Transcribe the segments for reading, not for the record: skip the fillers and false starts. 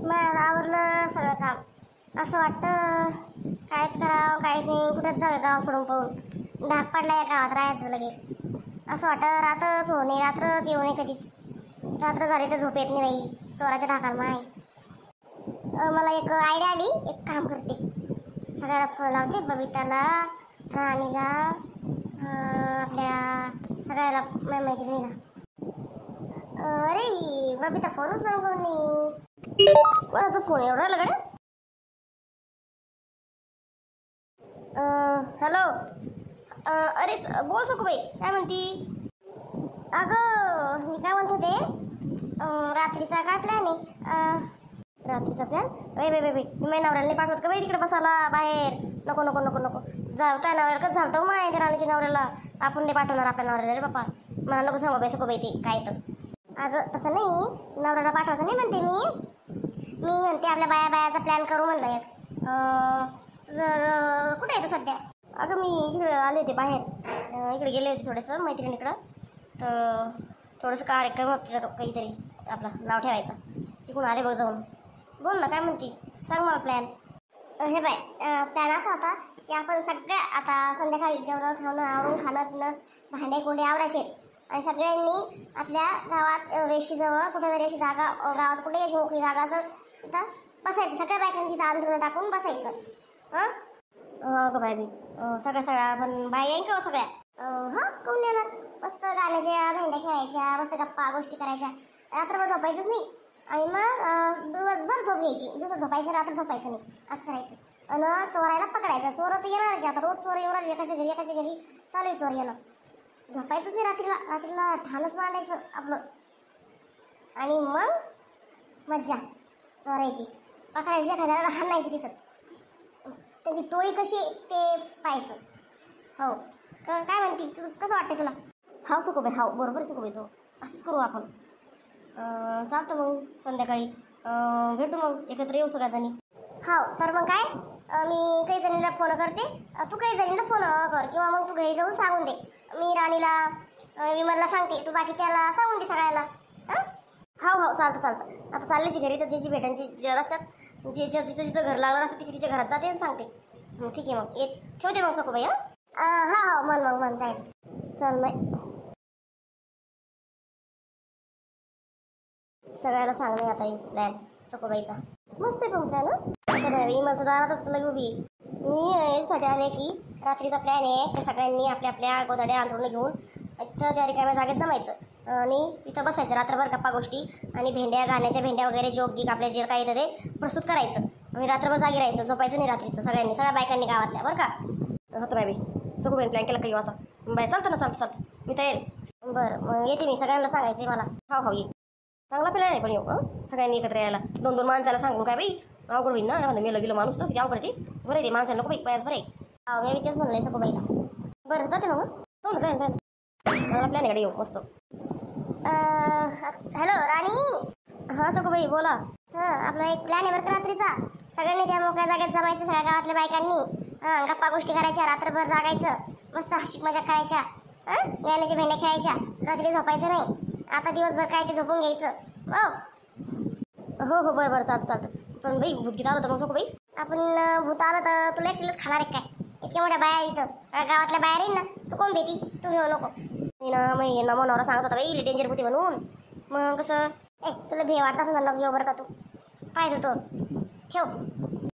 मला आवरलं सगळं काम. असं वाटतं कायच करावं काहीच नाही, कुठंच जाऊ गाव सोडून पळून. धाक पडला या गावात राहायचं लगे. असं वाटतं रात्रच होणे, रात्रच येऊ नये कधीच. रात्र झाली तर झोप येत नाही बाई, चोराच्या धाकाळ माय. मला एक आयडिया आली, एक काम करते. सगळ्याला फोन लावते, बबिताला, राणीला, आपल्या सगळ्याला मैत्रिणीला. अरे बबिता फोनच नाही, कोणाचा फोन एवढा लगड. हॅलो. अरे बोल सकुबाई, काय म्हणती? अगं मी काय म्हणत होते, रात्रीचा काय प्लॅन आहे? रात्रीचा प्लॅन? बाई बाई बाई तुम्ही नवऱ्याला पाठवत का बाई तिकडे बसायला बाहेर? नको नको नको नको जाऊ, त्या नवऱ्याला कसं झालं माय ते राणीच्या नवऱ्याला. आपण नाही पाठवणार आपल्या नवऱ्याला रे बाप्पा. मला नको सांगू बाई सकुबाई ते काय तर. अगं तसं नाही, नवऱ्याला पाठवायचं नाही म्हणते मी म्हणते आपल्या बायाचा प्लॅन करू म्हणलं एक. तुझं कुठे आहे तू सध्या? अगं मी इकडे आले होते बाहेर, इकडे गेले होते थोडंसं मैत्रिणीकडं. तर थोडंसं कार्यक्रम होतं काहीतरी, आपलं नाव ठेवायचं. तिकडून आले बघ जाऊन. बोल ना काय म्हणती, सांग मला प्लॅन. हे बाय प्लॅन असा होता की आपण सगळ्या आता संध्याकाळी जेवण खाणं आवरून खाणं पिणं भांडे कोंडे आवरायचे आणि सगळ्यांनी आपल्या गावात वेशीजवळ कुठेतरी अशी जागा, गावात कुठे अशी मोकळी जागा असं तिथं बसायचं. सगळ्या बायकांनी तिथं अंथरुणं टाकून बसायचं. अगं बाय सगळ्या आपण बाई येईन का सगळ्या? हां कोण येणार. मस्त गाण्याच्या भेंड्या खेळायच्या, मस्त गप्पा गोष्टी करायच्या, रात्रभर झोपायचंच नाही. आणि मग दिवसभर झोप घ्यायची, दिवस झोपायचं रात्र झोपायचं नाही, असं करायचं. आणि चोरायला पकडायचं. चोर तर येणारच, आता रोज चोर येणार एकाच्या घरी चालू आहे चोर येणं. झोपायचंच नाही रात्रीला ठाणच मांडायचं आपलं. आणि मग मज्जा चोरायची, पकडायचं एखाद्याला हाणायचं तिथं, त्याची टोळी कशी ते पाहायचं. हो काय म्हणते, तुझं कसं वाटतं तुला? हाव सुखबाई, हाव बरोबर सुखबाई, तो असंच करू आपण. चालतं मग संध्याकाळी भेटू, मग एकत्र येऊ सगळ्याजणी. हो तर मग काय, मी काही जणीला फोन करते, तू काही जणीला फोन कर, किंवा मग तू घरी जाऊन सांगून दे. मी राणीला विमलला सांगते, तू बाकीच्याला सांगून दे सगळ्याला. हो चालतं. आता चालल्याची घरी, तर ज्याची भेटांची जे असतात, जिचं घर लागणार असतं ती तिच्या घरात जाते आणि सांगते. ठीक आहे मग ठेवते मग सकुबाई. हा मन जाईल. चल बाई, सगळ्याला सांगणे आता प्लॅन सकुबाईचा. मस्त आहे पण प्लॅन. विमल तर दारातच लगे उभी. मी यासाठी आले की रात्रीचा प्लॅन आहे की सगळ्यांनी आपल्या गोधड्या अंथरुणं घेऊन इथं त्या रिकाम्या जागेत जमायचं आणि तिथं बसायचं रात्रभर गप्पा गोष्टी आणि गाण्याच्या भेंड्या वगैरे जोक गिक आपल्या जे काही येतं ते प्रस्तुत करायचं आणि रात्रभर जागी राहायचं, झोपायचं नाही रात्रीचं. सगळ्या बायकांनी गावातल्या, बरं का? होतं बाई सगळं प्लॅन केलं काही असं. बाय चालतं ना, चालतं मी तयार. बरं मग येते मी, सगळ्यांना सांगायचं मला. हो ये, चांगला प्लॅन आहे पण येऊ. सगळ्यांनी एकत्र यायला, 2-2 माणसाला सांगून काय बाई अवघड होईल ना, मेलं गेलं माणूस तर किती अवघड आहे. बरं आहे ते माणसाला नको बाई पायाच. बरं आहे मी तेच म्हणलं सकुबाईला. बरं जाते मग. हो ना, जाईल चांगला प्लॅन आहे येऊ मस्त. हॅलो राणी. हां सकुबाई बोला. आपला एक प्लॅन आहे बरं का रात्रीचा. सगळ्यांनी त्या मोकळ्या जागेत जमायचं, सगळ्या गावातल्या बायकांनी. गप्पा गोष्टी करायच्या, रात्रभर जागायचं, मस्त हशिक मजा करायच्या, गाण्याच्या भेंड्या खेळायच्या, रात्री झोपायचं नाही. आता दिवसभर काय ते झोपून घ्यायचं. हो बरं चालतं. पण बाई भूत आलं तर मग सकुबाई, आपण भूत आलं तर तुला एकटीलाच खाणार आहे काय? इतक्या मोठ्या बाया इथं गावातल्या बाहेर येईन ना, तू कोण भेटी, तू घेऊ नको. मी ना मनवरा सांगत होता बाई डेंजर भूती म्हणून. मग कसं तुला भे वाटत असं म्हणलं घेऊ बरं का? तू पाहिजे तो ठेव.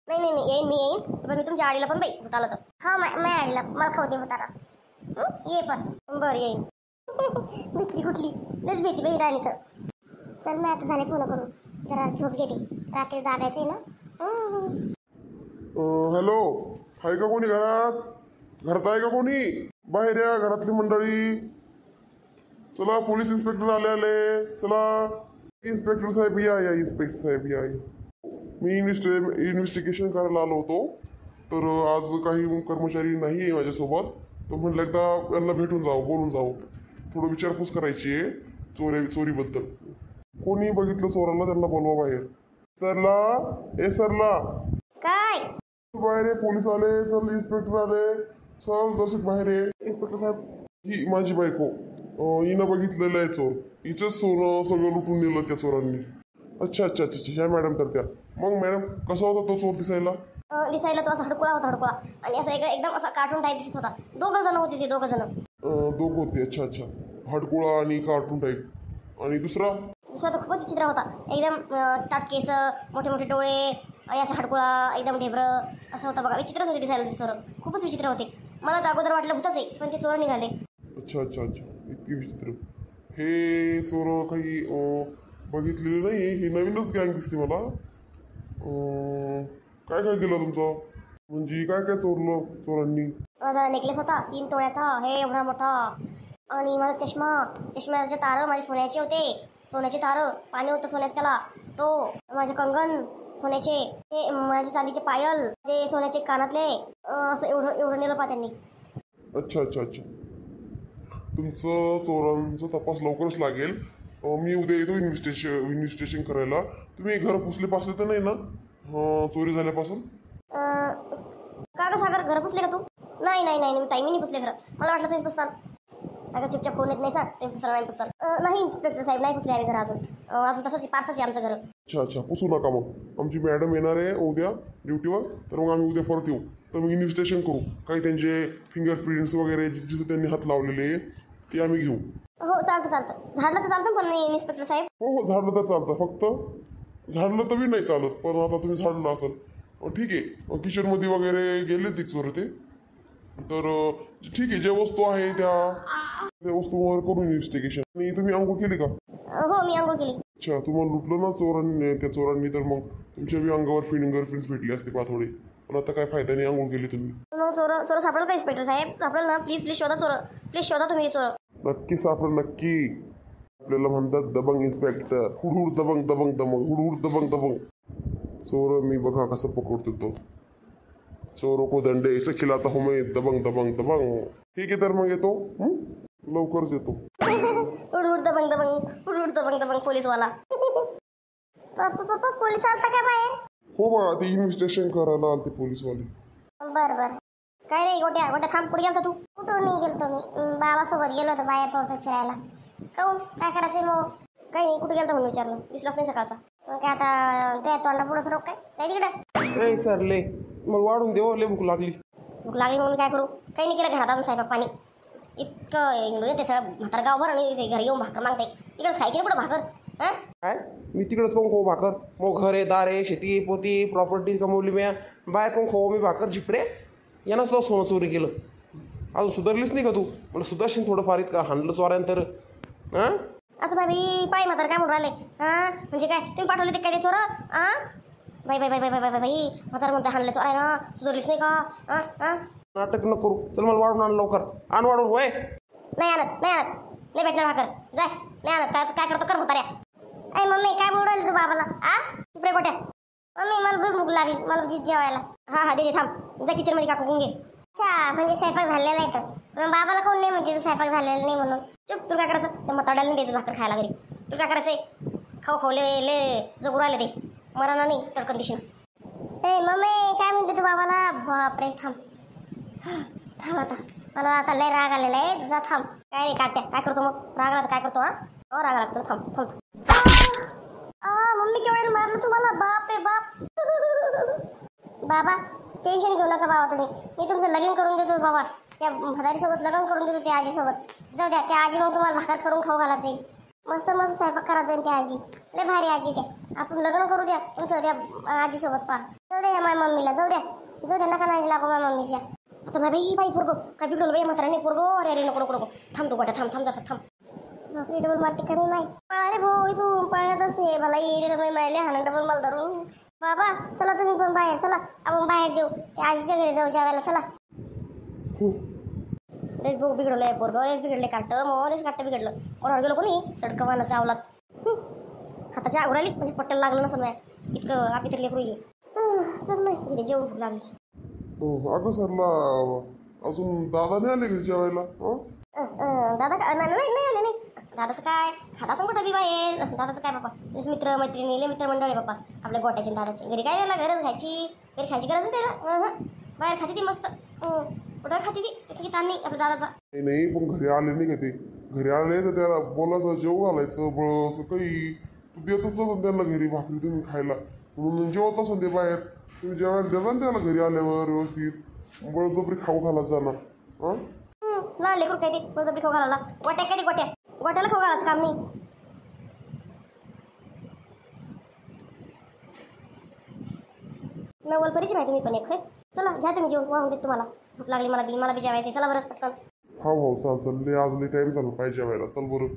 नाही मी येईन पण मी तुमच्या आडीला पण बाई भूत आलं तर. हा माझ्या आडीला मला खाऊ दे भूताला. ये पण. बरं येईन. भीती कुठली, लस भीती बाई राणी तर. चल मी आता झाले फोन करून, जरा झोप घेते, रात्री जागायचं ना. हॅलो, आहे का कोणी घरात आहे का कोणी? बाहेर या घरातली मंडळी. चला पोलीस इन्स्पेक्टर आले. चला इन्स्पेक्टर साहेब या इन्स्पेक्टर साहेब या. मी इन्व्हेस्टिगेशन करायला आलो होतो, तर आज काही कर्मचारी नाही आहे माझ्यासोबत. तर म्हणलं एकदा यांना भेटून बोलून जाऊ, थोडं विचारपूस करायची आहे चोरीबद्दल. कोणी बघितलं चोराला त्यांना बोलवा बाहेर. सरला काय बाहेर आहे, पोलीस आले. चल इन्स्पेक्टर आले. चल दर्शक बाहेर आहे. इन्स्पेक्टर साहेब, ही माझी बायको, हिनं बघितलेलं आहे चोर. हिचंच सोनं सगळं लुटून नेलं त्या चोरांनी. अच्छा ह्या मॅडम तर त्या मग मॅडम कसा होता तो चोर दिसायला? दिसायला तो असा हडकुळा होता, हडकुळा. आणि असा एकदम असा कार्टून टाईप दिसत होता. दोघं जण होते ते, दोघं जण. दोघं होते. अच्छा अच्छा. हडकुळा आणि कार्टून टाईप. आणि दुसरा तो खूपच विचित्र होता. एकदम ताट केस, मोठे मोठे डोळे आणि असा हडकुळा, एकदम ढेबरं असं होतं बघा. विचित्रच होते दिसायला ते चोर. खूपच विचित्र होते. मला तर अगोदर वाटलं भूतच आहे, पण ते चोर निघाले. अच्छा अच्छा अच्छा. इतकी विचित्र. हे चोर काही बघितलेले नाही. हे नवीनच गँग दिसते मला. काय काय केलं तुमचं? म्हणजे काय काय चोरलं चोरांनी? माझा नेकलेस होता 3 तोळ्याचा, हे एवढा मोठा. आणि माझा चष्म्याचे तारं माझे सोन्याचे होते. सोन्याचे तारं, पाणी होतं सोन्याचं त्याला. तो माझे कंगन सोन्याचे, ते माझे चांदीचे पायल, जे सोन्याचे कानातले, असं एवढं एवढं नेलं पा त्यांनी. अच्छा अच्छा अच्छा. तुमचं चोरांचा तपास लवकरच लागेल. मी उद्या येतो इन्व्हेस्टिगेशन करायला. तुम्ही घर पुसले पासले तर नाही ना चोरी झाल्यापासून? का ग सागर, घर पुसले का तू? नाही नाही नाही ताई, मी नाही पुसले घर. मला वाटलं तुम्ही पुसाल. अगं चुपचाप फोन येत नाही सर, तुम्ही पुसाल नाही पुसाल. नाही इन्स्पेक्टर साहेब, नाही पुसले आम्ही घर अजून. अजून तसंच पार्सच आहे आमचं घर. अच्छा अच्छा. पुसू नका मग. आमची मॅडम येणार आहे उद्या ड्युटीवर, तर मग आम्ही उद्या परत येऊ. तर मग इन्व्हेस्टिगेशन करू. काही त्यांचे फिंगरप्रिंट्स वगैरे जिथे त्यांनी हात लावलेले ते आम्ही घेऊ. हो चालतं चालतं. झाडलं तर चालतं पण नाही इन्स्पेक्टर साहेब? हो हो, झाडलं तर चालतं. फक्त झाडलं तर बी नाही चालत. पण आता तुम्ही झाडलं असेल ठीक आहे. किचनमध्ये वगैरे गेले ते चोर ते, तर ठीक आहे. जे वस्तू आहे त्या वस्तूवर करू इन्व्हेस्टिगेशन. आणि तुम्ही अंघोळ केली का? हो मी अंघोळ केली. अच्छा. तुम्हाला लुटलं ना चोरांनी, त्या चोरांनी, तर मग तुमच्या बी अंगावर फिंगरप्रिंट्स भेटले असते पा थोडे. पण आता काय फायदा नाही, अंघोळ केली तुम्ही. मग चोर चोर सापडलं का इन्स्पेक्टर साहेब? सापडलं ना? प्लीज प्लीज शोधा चोर. प्लीज शोधा तुम्ही चोर. नक्की सापड नक्की. आपल्याला म्हणतात दबंग इन्स्पेक्टर. हुडहुड दबंग दबंग दबंग, हुडहुड दबंग दबंग. चोर मी बघा कसं पकडतो तो. चोरों को दंडे ऐसे खिलाता हूं मैं, दबंग दबंग दबंग. ठीक आहे, तर मग येतो. लवकरच येतो. उड दबंग दबंग, उड दबंग दबंग पोलीसवाला. पप्पा पोलीस आलता का बाहेर? हो बा, ते इन्व्हेस्टिगेशन करायला आलते पोलीसवाले. बरं बरं. काय नाही गोट्या गोट्या, थांब. कुठे गेलता तू? कुठं नाही गेलतो मी, बाबासोबत गेलो होतो बाहेर थोडंसं फिरायला. काहून काय करायचं मग? काही नाही, कुठे गेलता म्हणून विचारलं. दिसलाच नाही सकाळचा. मग काय आता त्या तोंडा पुढं सरक काय जाय तिकडं. ए सर ले मला वाढून देऊ, लय भूक लागली. भूक लागली म्हणून काय करू? काही नाही केलं घरात अजून स्वयंपाक पाणी. इतकं इंडोने ते सगळं म्हातार गावभर आणि ते घरी येऊन भाकर मागते. तिकडंच खायची ना पुढं भाकर. हां काय मी तिकडेच कोण खाऊ भाकर? मग घर आहे, दार आहे, शेती पोती प्रॉपर्टी कमवली मी. बाय कोण खाऊ मी भाकर? झिपरे यानं सुद्धा सोनं चोरी केलं. अजून सुधारलीच नाही का तू? मला सुधारशील थोडंफार. इतका हाणलं चोऱ्यानंतर. हां आता बाई पाय म्हातार काय म्हणून राहिले? हां म्हणजे काय तुम्ही पाठवले ते काय ते चोर? हां बाई बाई बाई बाई बाई बाई बाई म्हातार म्हणते हाणलं चोर आहे ना, सुधारलीच नाही का? हां हां नाटक न करू. चल मला वाढून आण लवकर. आण वाढून होय. नाही आणत नाही आणत. नाही भेटणार भाकर. जाय नाही आणत. काय काय करतो कर म्हाताऱ्या. ऐ मम्मी काय बोलू राहिली तू बाबाला? आ तिकडे गोट्या. मम्मी मला भूक लागली, मला जेवायला. हां हां दे थांब. जा किचनमध्ये काकू घेऊन घे. अच्छा म्हणजे स्वयंपाक झालेला आहे तर मग बाबाला कोण नाही म्हणते तू स्वयंपाक झालेला नाही म्हणून? चुप. तुला काय करायचं? त्या म्हाताड्याला नाही द्यायचं भाकर खायला घरी. तुला काय करायचंय? खाऊ खाऊ ले जगू राहिले ते. मराना नाही तडकन दिशेनं. ए मम्मी काय म्हणते तू बाबाला? बापरे थांब थांब. आता मला आता लय राग आलेला आहे तुझा. थांब. काय रे काट्या काय करतो मग? राग आला तर काय करतो? हां राग आला तर थांब थांब. मम्मी केवढ्याने मारलं तुम्हाला? बाप रे बाप. बाबा टेन्शन घेऊ नका बाबा तुम्ही. मी तुमचं लगीन करून देतो बाबा. त्या म्हातारीसोबत लग्न करून देतो त्या आजीसोबत. जाऊ द्या, त्या आजी मग तुम्हाला भाकर करून खाऊ घालत जाईल. मस्त मस्त स्वयंपाक करा जाईल त्या आजी. लय भारी आजी त्या. आपण लग्न करू द्या तुमचं त्या आजीसोबत. पा जाऊ द्या माझ्या मम्मीला. जाऊ द्या नका नाही लागू माझ्या मम्मीच्या. आता बाई बाई पोरगो काय बिघडलं बाई म्हाताऱ्याने पोरगो. अरे अरे नको नको नको. थांब तू गोट्या. थांब जरा थांब. बापरे डबल मारते कमी नाही. अरे भाऊ तू पाळण्यात असते मला येईल मिळाले हा डबल मला धरून. बाबा चला तुम्ही पण बाहेर. चला आपण बाहेर जाऊ. त्या आजीच्या घरी जाऊ जेवायला. चला. लयच भाऊ बिघडलं आहे पोरगं. लयच बिघडले. काट बिघडलं. कोणावर गेलो कोणी सडकवानं चावलात. हाताच्या आगुराली म्हणजे पट्ट्याला लागलं नसं नाही. इतकं आपली तरी लेकरू ये. चल नाही इथे जेवण खूप लागली. अगं सरला अजून दादा नाही आले घरी जेवायला? दादा नाही आले नाही. दादाचं काय खाता सांग कुठं बी बाहेर. दादाचं काय बाप्पा मित्र मैत्रिणी मित्रमंडळ आहे बाप्पा आपल्या गोट्याचे दादाचे. घरी काय त्याला गरज खायची. घरी खायची गरज नाही त्याला. बाहेर खाते ती मस्त. कुठं खाते ती तिथे ताण नाही आपल्या दादाचा. नाही पण घरी आले नाही का ते? घरी आले तर त्याला बोलायचं जेव घालायचं असं काही. तू देतच नसं त्यांना घरी भाकरी तुम्ही खायला. म्हणून जेवत नसून ते बाहेर तुम्ही जेवायला द्या ना त्याला घरी आल्यावर व्यवस्थित बळजबरी खाऊ घालत जाणार हां लहान लेकरू काय ते बळजबरी खाऊ घालायला गोट्या काय ते गोट्याला खाऊ घालायचं काम नाही. नवलपरीची माहिती मी पण एक चला घ्या तुम्ही जेवण वाहून देत तुम्हाला भूक लागली मला बी जेवायचं चला बरं पटकन. हो चाल लय आज लय टाईम झाला पाहिजे जेवायला चल बरं.